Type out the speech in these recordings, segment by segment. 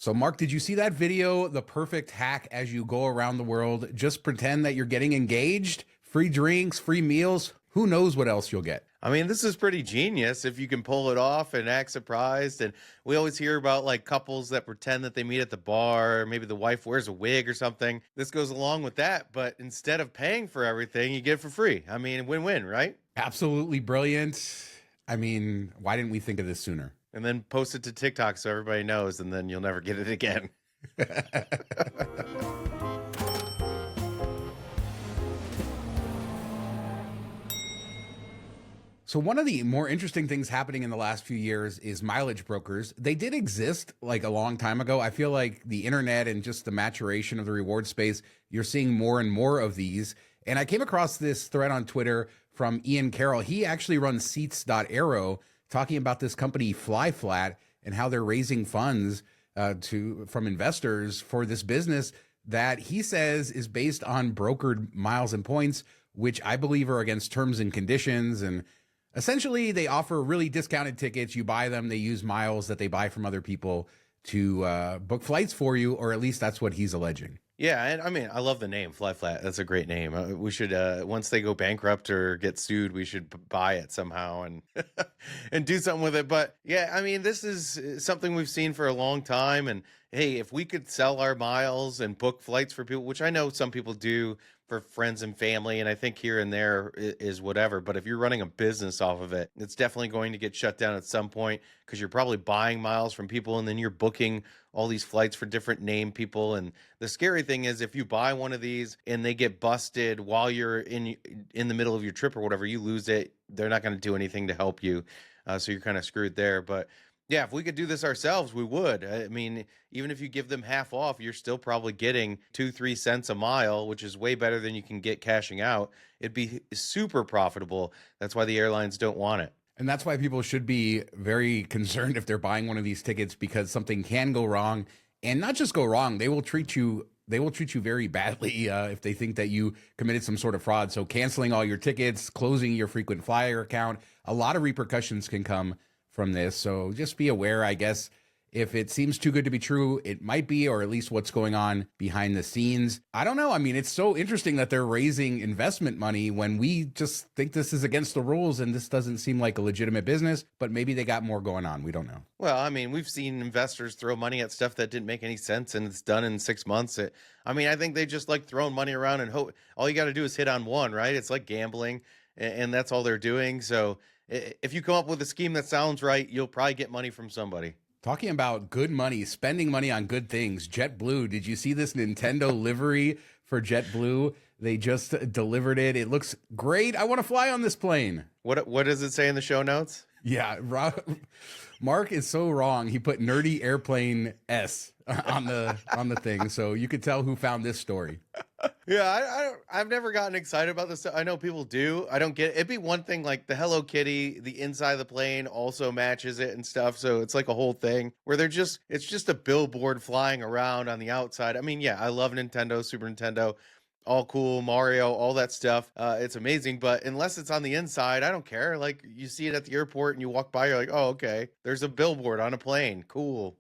So, Mark, did you see that video? The perfect hack as you go around the world. Just pretend that you're getting engaged, free drinks, free meals. Who knows what else you'll get? I mean, this is pretty genius if you can pull it off and act surprised. And we always hear about like couples that pretend that they meet at the bar, or maybe the wife wears a wig or something. This goes along with that, but instead of paying for everything, you get it for free. I mean, win-win, right? Absolutely brilliant. I mean, why didn't we think of this sooner? And then post it to TikTok so everybody knows, and then you'll never get it again. So one of the more interesting things happening in the last few years is mileage brokers. They did exist like a long time ago. I feel like the internet and just the maturation of the reward space, you're seeing more and more of these. And I came across this thread on Twitter from Ian Carroll. He actually runs Seats.aero, talking about this company Fly Flat and how they're raising funds from investors for this business that he says is based on brokered miles and points, which I believe are against terms and conditions. And essentially, they offer really discounted tickets. You buy them, they use miles that they buy from other people to book flights for you, or at least that's what he's alleging. Yeah, and I mean, I love the name Fly Flat. That's a great name. We should once they go bankrupt or get sued, we should buy it somehow and and do something with it. But yeah, I mean, this is something we've seen for a long time. And hey, if we could sell our miles and book flights for people, which I know some people do for friends and family, and I think here and there is whatever. But if you're running a business off of it, it's definitely going to get shut down at some point because you're probably buying miles from people and then you're booking all these flights for different name people. And the scary thing is if you buy one of these and they get busted while you're in the middle of your trip or whatever, you lose it. They're not going to do anything to help you. So you're kind of screwed there. But yeah, if we could do this ourselves, we would. I mean, even if you give them half off, you're still probably getting 2-3 cents a mile, which is way better than you can get cashing out. It'd be super profitable. That's why the airlines don't want it. And that's why people should be very concerned if they're buying one of these tickets, because something can go wrong, and not just go wrong. They will treat you very badly if they think that you committed some sort of fraud. So canceling all your tickets, closing your frequent flyer account, a lot of repercussions can come from this. So just be aware, I guess. If it seems too good to be true, it might be, or at least what's going on behind the scenes. I don't know. I mean, it's so interesting that they're raising investment money when we just think this is against the rules and this doesn't seem like a legitimate business, but maybe they got more going on. We don't know. Well, I mean, we've seen investors throw money at stuff that didn't make any sense and it's done in 6 months. I mean, I think they just like throwing money around and hope all you got to do is hit on one, right? It's like gambling and that's all they're doing. So if you come up with a scheme that sounds right, you'll probably get money from somebody. Talking about good money, spending money on good things. JetBlue, did you see this Nintendo livery for JetBlue? They just delivered it. It looks great. I want to fly on this plane. What does it say in the show notes? Yeah, Mark is so wrong. He put nerdy airplane S on the thing, so you could tell who found this story. Yeah, I've never gotten excited about this stuff. I know people do. I don't get it. It'd be one thing like the Hello Kitty, the inside of the plane also matches it and stuff. So it's like a whole thing where it's just a billboard flying around on the outside. I mean, yeah, I love Nintendo, Super Nintendo, all cool, Mario, all that stuff. It's amazing. But unless it's on the inside, I don't care. Like you see it at the airport and you walk by, you're like, oh, okay, there's a billboard on a plane. Cool.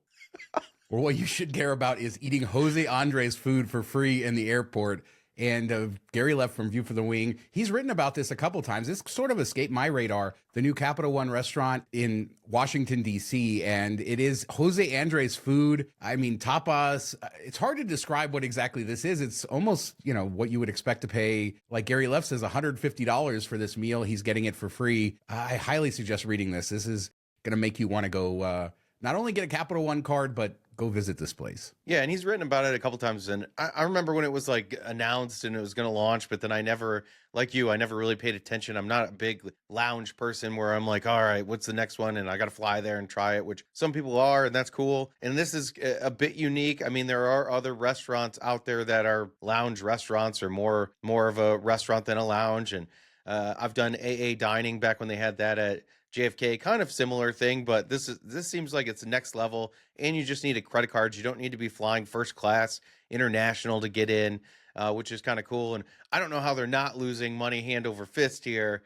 Or what you should care about is eating Jose Andres food for free in the airport. And Gary Left from View from the Wing, he's written about this a couple times. This sort of escaped my radar. The new Capital One restaurant in Washington, D.C., and it is Jose Andres food. I mean, tapas. It's hard to describe what exactly this is. It's almost, what you would expect to pay. Like Gary Left says, $150 for this meal. He's getting it for free. I highly suggest reading this. This is going to make you want to go not only get a Capital One card, but go visit this place. Yeah, and he's written about it a couple times. And I remember when it was like announced and it was going to launch, but then I never really paid attention. I'm not a big lounge person where I'm like, all right, what's the next one? And I got to fly there and try it, which some people are, and that's cool. And this is a bit unique. I mean, there are other restaurants out there that are lounge restaurants or more of a restaurant than a lounge. And I've done AA dining back when they had that at JFK, kind of similar thing, but this seems like it's next level, and you just need a credit card. You don't need to be flying first class international to get in, which is kind of cool. And I don't know how they're not losing money hand over fist here,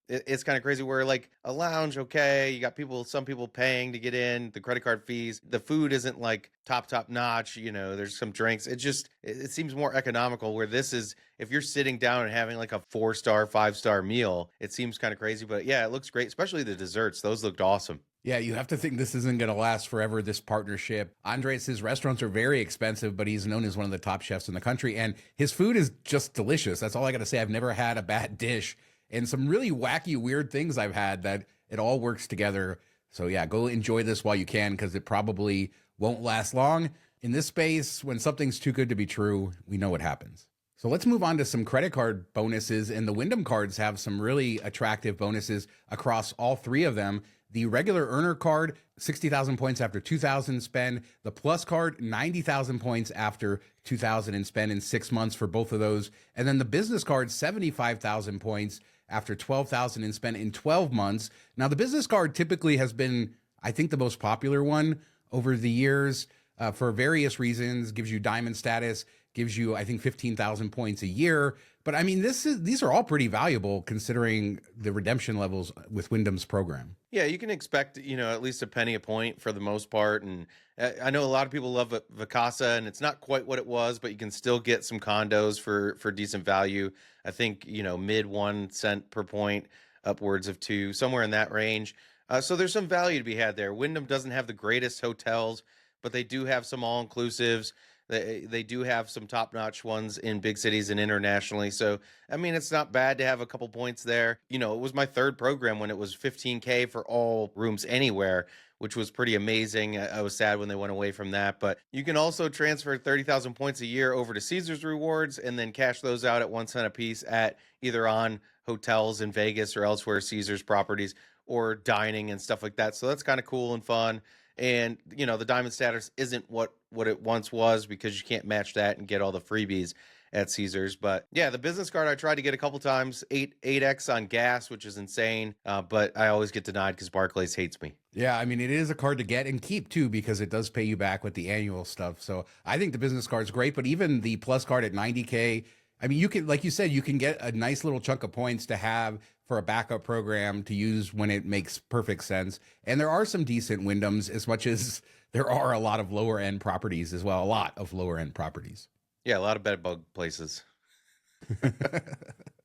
it's kind of crazy where like a lounge, okay, you got some people paying to get in, the credit card fees, the food isn't like top notch, there's some drinks. It seems more economical, where this is, if you're sitting down and having like a 4-star, 5-star meal, it seems kind of crazy. But yeah, it looks great, especially the desserts. Those looked awesome. Yeah, you have to think this isn't going to last forever, this partnership. Andres, his restaurants are very expensive, but he's known as one of the top chefs in the country, and his food is just delicious. That's all I got to say. I've never had a bad dish, and some really wacky, weird things I've had that it all works together. So yeah, go enjoy this while you can, because it probably won't last long. In this space, when something's too good to be true, we know what happens. So let's move on to some credit card bonuses, and the Wyndham cards have some really attractive bonuses across all three of them. The regular earner card, 60,000 points after 2,000 spend. The plus card, 90,000 points after 2,000 and spend in 6 months for both of those. And then the business card, 75,000 points after 12,000 and spend in 12 months. Now, the business card typically has been, I think, the most popular one over the years for various reasons. Gives you diamond status, gives you, I think, 15,000 points a year. But I mean, these are all pretty valuable considering the redemption levels with Wyndham's program. Yeah, you can expect, at least a penny a point for the most part. And I know a lot of people love Vacasa, and it's not quite what it was, but you can still get some condos for decent value. I think, mid 1 cent per point, upwards of 2, somewhere in that range. So there's some value to be had there. Wyndham doesn't have the greatest hotels, but they do have some all-inclusives. They do have some top-notch ones in big cities and internationally. So, I mean, it's not bad to have a couple points there. It was my third program when it was $15K for all rooms anywhere, which was pretty amazing. I was sad when they went away from that. But you can also transfer 30,000 points a year over to Caesars Rewards and then cash those out at 1 cent a piece at either on hotels in Vegas or elsewhere, Caesars properties, or dining and stuff like that. So that's kind of cool and fun. And, the diamond status isn't what it once was, because you can't match that and get all the freebies at Caesars. But yeah, the business card I tried to get a couple times, 8x on gas, which is insane. But I always get denied because Barclays hates me. Yeah, I mean, it is a card to get and keep too, because it does pay you back with the annual stuff. So I think the business card's great, but even the plus card at 90K, I mean, you can, like you said, you can get a nice little chunk of points to have for a backup program to use when it makes perfect sense. And there are some decent Wyndhams, as much as there are a lot of lower end properties as well. A lot of lower end properties. Yeah, a lot of bed bug places.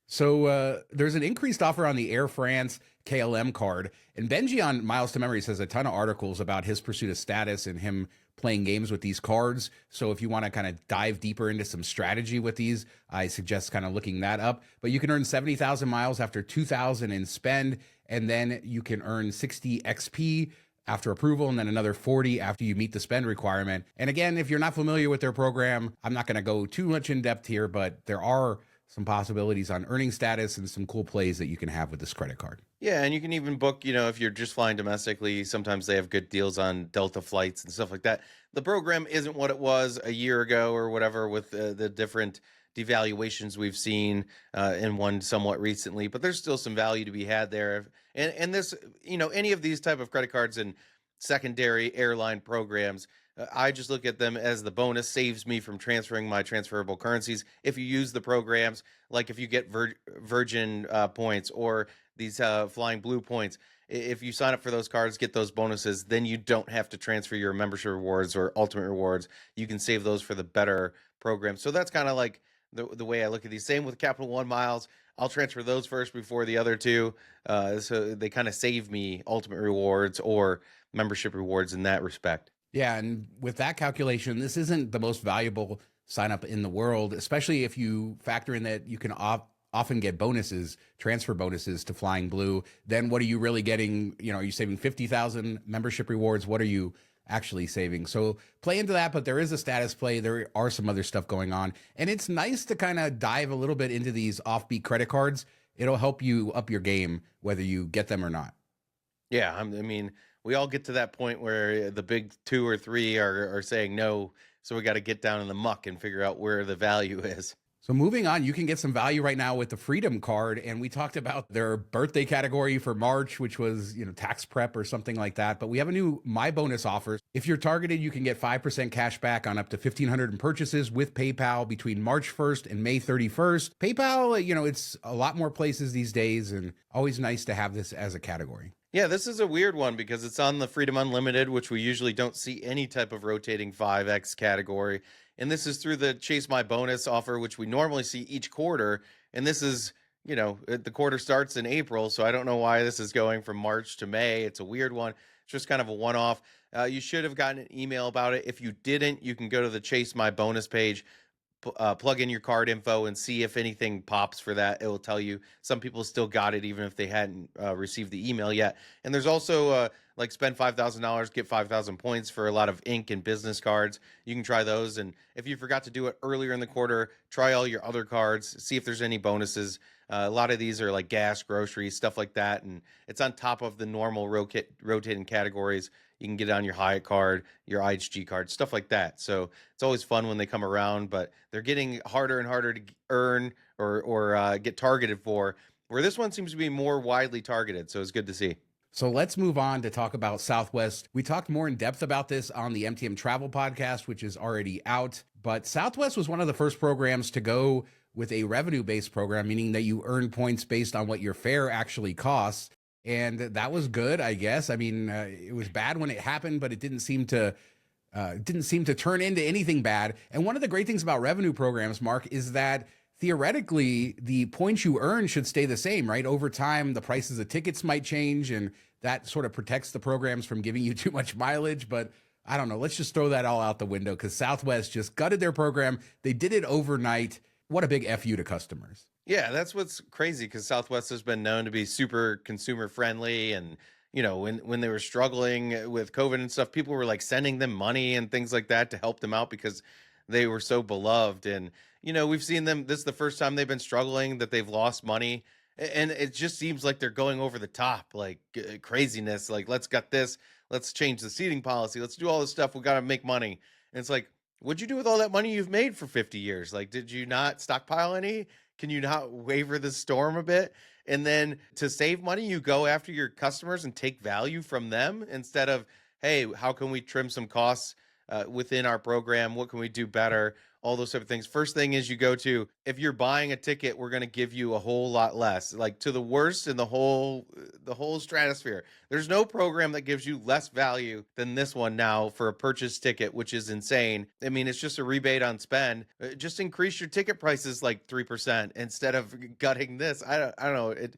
So there's an increased offer on the Air France KLM card. And Benji on Miles to Memory says a ton of articles about his pursuit of status and him playing games with these cards. So if you want to kind of dive deeper into some strategy with these, I suggest kind of looking that up. But you can earn 70,000 miles after 2,000 and spend, and then you can earn 60 XP after approval, and then another 40 after you meet the spend requirement. And again, if you're not familiar with their program, I'm not going to go too much in depth here, but there are some possibilities on earning status and some cool plays that you can have with this credit card. Yeah, and you can even book, if you're just flying domestically, sometimes they have good deals on Delta flights and stuff like that. The program isn't what it was a year ago or whatever, with the different devaluations we've seen in one somewhat recently, but there's still some value to be had there. And this, any of these type of credit cards and secondary airline programs, I just look at them as the bonus saves me from transferring my transferable currencies. If you use the programs, like if you get Virgin points or these Flying Blue points, if you sign up for those cards, get those bonuses, then you don't have to transfer your membership rewards or ultimate rewards. You can save those for the better program. So that's kind of like the way I look at these. Same with Capital One miles. I'll transfer those first before the other two. So they kind of save me ultimate rewards or membership rewards in that respect. Yeah, and with that calculation, this isn't the most valuable sign up in the world, especially if you factor in that you can often get bonuses, transfer bonuses to Flying Blue. Then what are you really getting? Are you saving 50,000 membership rewards? What are you actually saving? So play into that, but there is a status play. There are some other stuff going on. And it's nice to kind of dive a little bit into these offbeat credit cards. It'll help you up your game, whether you get them or not. Yeah, I mean, we all get to that point where the big 2 or 3 are saying no. So we got to get down in the muck and figure out where the value is. So moving on, you can get some value right now with the Freedom card. And we talked about their birthday category for March, which was, tax prep or something like that. But we have a new My Bonus offer. If you're targeted, you can get 5% cash back on up to 1,500 in purchases with PayPal between March 1st and May 31st. PayPal, it's a lot more places these days, and always nice to have this as a category. Yeah, this is a weird one because it's on the Freedom Unlimited, which we usually don't see any type of rotating 5X category. And this is through the Chase My Bonus offer, which we normally see each quarter. And this is, the quarter starts in April. So I don't know why this is going from March to May. It's a weird one. It's just kind of a one-off. You should have gotten an email about it. If you didn't, you can go to the Chase My Bonus page, plug in your card info and see if anything pops for that. It will tell you. Some people still got it even if they hadn't received the email yet. And there's also like spend $5,000, get 5,000 points for a lot of ink and business cards. You can try those. And if you forgot to do it earlier in the quarter, try all your other cards, see if there's any bonuses. A lot of these are like gas, groceries, stuff like that. And it's on top of the normal rotating categories. You can get it on your Hyatt card, your IHG card, stuff like that. So it's always fun when they come around, but they're getting harder and harder to earn or get targeted for, where this one seems to be more widely targeted. So it's good to see. So let's move on to talk about Southwest. We talked more in depth about this on the MTM Travel podcast, which is already out. But Southwest was one of the first programs to go with a revenue-based program, meaning that you earn points based on what your fare actually costs. And that was good, I guess. I mean, it was bad when it happened, but it didn't seem to turn into anything bad. And one of the great things about revenue programs, Mark, is that theoretically the points you earn should stay the same, right? Over time, the prices of tickets might change, and that sort of protects the programs from giving you too much mileage. But I don't know. Let's just throw that all out the window because Southwest just gutted their program. They did it overnight. What a big FU to customers. Yeah, that's what's crazy because Southwest has been known to be super consumer friendly. And, when they were struggling with COVID and stuff, people were like sending them money and things like that to help them out because they were so beloved. And, we've seen them. This is the first time they've been struggling that they've lost money. And it just seems like they're going over the top, like craziness. Like, let's get this. Let's change the seating policy. Let's do all this stuff. We got to make money. And it's like, what'd you do with all that money you've made for 50 years? Like, did you not stockpile any? Can you not waver the storm a bit? And then to save money, you go after your customers and take value from them instead of, hey, how can we trim some costs within our program? What can we do better? All those type of things. First thing is you go to, if you're buying a ticket, we're going to give you a whole lot less, like to the worst in the whole stratosphere. There's no program that gives you less value than this one now for a purchase ticket, which is insane. I mean, it's just a rebate on spend. Just increase your ticket prices like 3% instead of gutting this. I don't know. It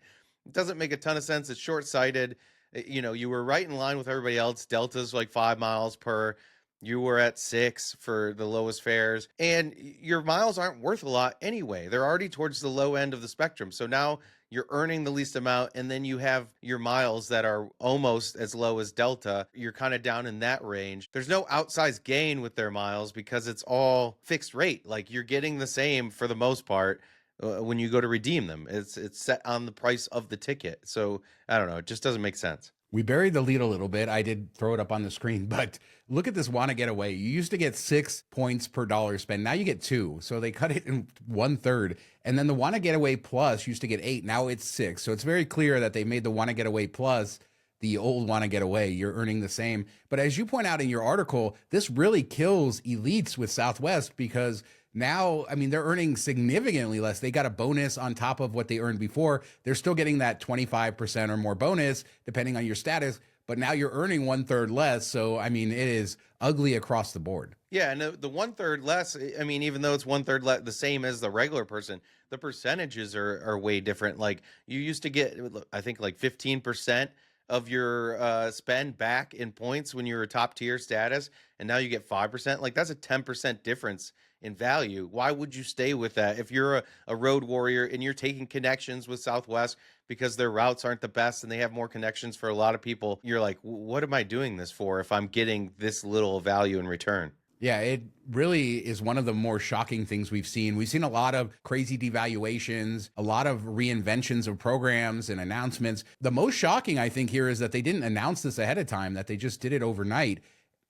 doesn't make a ton of sense. It's short-sighted. You were right in line with everybody else. Delta's like 5 miles per. You were at 6 for the lowest fares, and your miles aren't worth a lot anyway. They're already towards the low end of the spectrum. So now you're earning the least amount, and then you have your miles that are almost as low as Delta. You're kind of down in that range. There's no outsized gain with their miles because it's all fixed rate. Like, you're getting the same for the most part when you go to redeem them. It's set on the price of the ticket. So I don't know. It just doesn't make sense. We buried the lead a little bit. I did throw it up on the screen, but look at this Wanna Get Away. You used to get 6 points per dollar spent. Now you get 2. So they cut it in 1/3. And then the Wanna Get Away Plus used to get 8. Now it's 6. So it's very clear that they made the Wanna Get Away Plus the old Wanna Get Away. You're earning the same. But as you point out in your article, this really kills elites with Southwest because now, I mean, they're earning significantly less. They got a bonus on top of what they earned before. They're still getting that 25% or more bonus, depending on your status. But now you're earning 1/3 less. So, I mean, it is ugly across the board. Yeah, and the 1/3 less, I mean, even though it's 1/3 the same as the regular person, the percentages are way different. Like, you used to get, I think, like 15% of your spend back in points when you were top tier status, and now you get 5%. Like, that's a 10% difference in value. Why would you stay with that? If you're a road warrior and you're taking connections with Southwest because their routes aren't the best and they have more connections for a lot of people, you're like, what am I doing this for if I'm getting this little value in return? Yeah, it really is one of the more shocking things we've seen. We've seen a lot of crazy devaluations, a lot of reinventions of programs and announcements. The most shocking, I think, here is that they didn't announce this ahead of time, that they just did it overnight.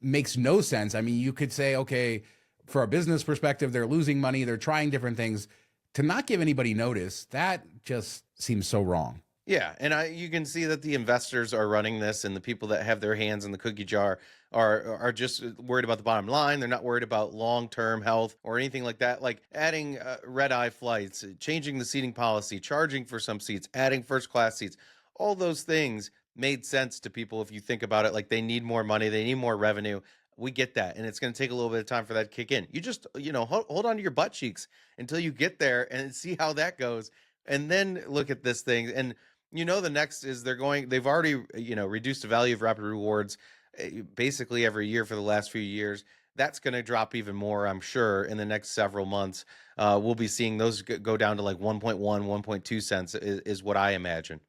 Makes no sense. I mean, you could say, okay, for a business perspective, they're losing money, they're trying different things. To not give anybody notice, that just seems so wrong. Yeah, and you can see that the investors are running this, and the people that have their hands in the cookie jar are just worried about the bottom line. They're not worried about long-term health or anything like that. Like adding red-eye flights, changing the seating policy, charging for some seats, adding first-class seats, all those things made sense to people if you think about it. Like they need more money, they need more revenue. We get that, and it's going to take a little bit of time for that to kick in. You just, hold on to your butt cheeks until you get there and see how that goes, and then look at this thing. And the next is they've already, reduced the value of Rapid Rewards basically every year for the last few years. That's going to drop even more, I'm sure, in the next several months. We'll be seeing those go down to like 1.1, 1.2 cents is what I imagine.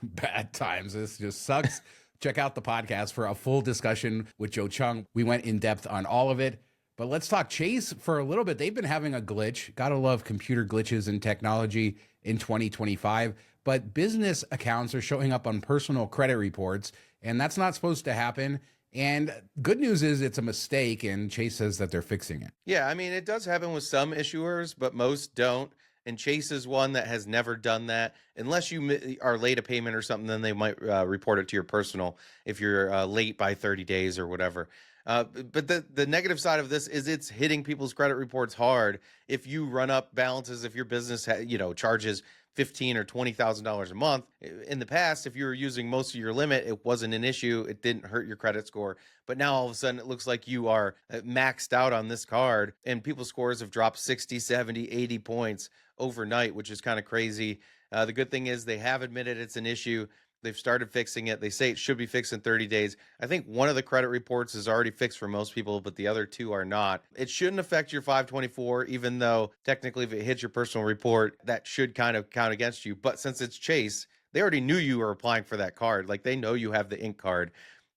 Bad times. This just sucks. Check out the podcast for a full discussion with Joe Chung. We went in depth on all of it. But let's talk Chase for a little bit. They've been having a glitch. Gotta love computer glitches and technology in 2025. But business accounts are showing up on personal credit reports, and that's not supposed to happen. And good news is it's a mistake, and Chase says that they're fixing it. Yeah, I mean, it does happen with some issuers, but most don't. And Chase is one that has never done that. Unless you are late a payment or something, then they might report it to your personal if you're late by 30 days or whatever. But the negative side of this is it's hitting people's credit reports hard. If you run up balances, if your business charges $15,000 or $20,000 a month. In the past, if you were using most of your limit, it wasn't an issue. It didn't hurt your credit score. But now all of a sudden, it looks like you are maxed out on this card, and people's scores have dropped 60, 70, 80 points overnight, which is kind of crazy. The good thing is they have admitted it's an issue. They've started fixing it. They say it should be fixed in 30 days. I think one of the credit reports is already fixed for most people, but the other two are not. It shouldn't affect your 524, even though technically if it hits your personal report, that should kind of count against you. But since it's Chase, they already knew you were applying for that card. Like they know you have the ink card.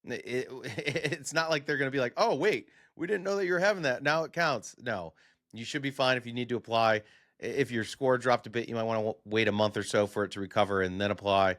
It's not like they're going to be like, oh, wait, we didn't know that you were having that. Now it counts. No, you should be fine if you need to apply. If your score dropped a bit, you might want to wait a month or so for it to recover and then apply.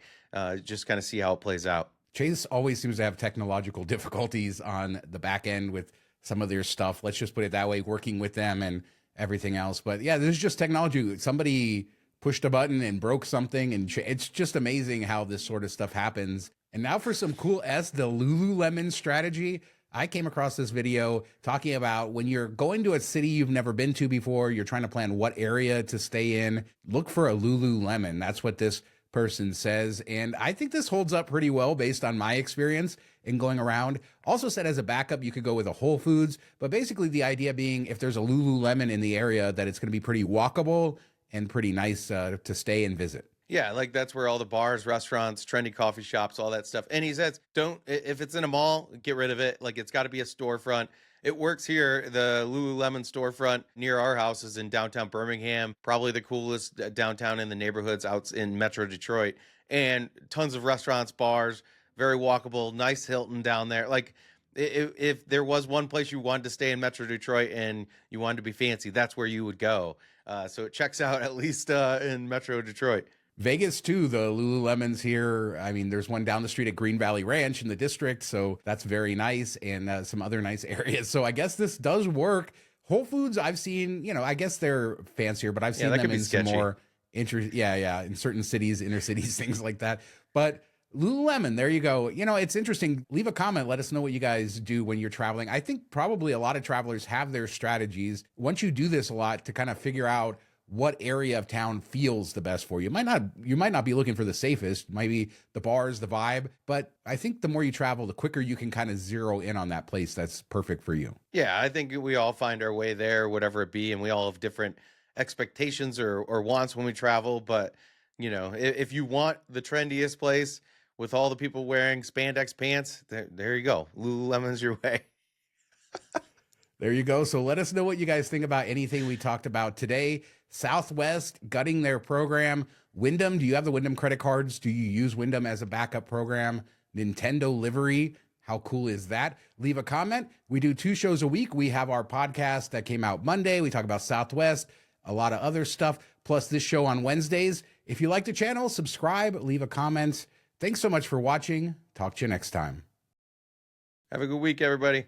Just kind of see how it plays out. Chase always seems to have technological difficulties on the back end with some of their stuff. Let's just put it that way, working with them and everything else. But yeah, there's just technology. Somebody pushed a button and broke something, and it's just amazing how this sort of stuff happens. And now for some cool the Lululemon strategy. I came across this video talking about when you're going to a city you've never been to before, you're trying to plan what area to stay in, look for a Lululemon. That's what this person says. And I think this holds up pretty well based on my experience in going around. Also said as a backup, you could go with a Whole Foods, but basically the idea being if there's a Lululemon in the area, that it's going to be pretty walkable and pretty nice to stay and visit. Yeah, like that's where all the bars, restaurants, trendy coffee shops, all that stuff. And he says, if it's in a mall, get rid of it. Like it's got to be a storefront. It works here. The Lululemon storefront near our house is in downtown Birmingham, probably the coolest downtown in the neighborhoods out in Metro Detroit. And tons of restaurants, bars, very walkable, nice Hilton down there. Like if there was one place you wanted to stay in Metro Detroit and you wanted to be fancy, that's where you would go. So it checks out at least in Metro Detroit. Vegas too, the Lululemons here. I mean, there's one down the street at Green Valley Ranch in the district, so that's very nice, and some other nice areas. So I guess this does work. Whole Foods, I've seen, I guess they're fancier, but I've seen them in some more in certain cities, inner cities, things like that. But Lululemon, there you go. It's interesting. Leave a comment. Let us know what you guys do when you're traveling. I think probably a lot of travelers have their strategies. Once you do this a lot to kind of figure out what area of town feels the best for you. You might not be looking for the safest, maybe the bars, the vibe, but I think the more you travel, the quicker you can kind of zero in on that place that's perfect for you. Yeah, I think we all find our way there, whatever it be, and we all have different expectations or wants when we travel. But, if you want the trendiest place with all the people wearing spandex pants, there you go. Lululemon's your way. There you go. So let us know what you guys think about anything we talked about today. Southwest gutting their program. Wyndham, do you have the Wyndham credit cards? Do you use Wyndham as a backup program? Nintendo Livery, how cool is that? Leave a comment. We do 2 shows a week. We have our podcast that came out Monday. We talk about Southwest, a lot of other stuff, plus this show on Wednesdays. If you like the channel, subscribe, leave a comment. Thanks so much for watching. Talk to you next time. Have a good week, everybody.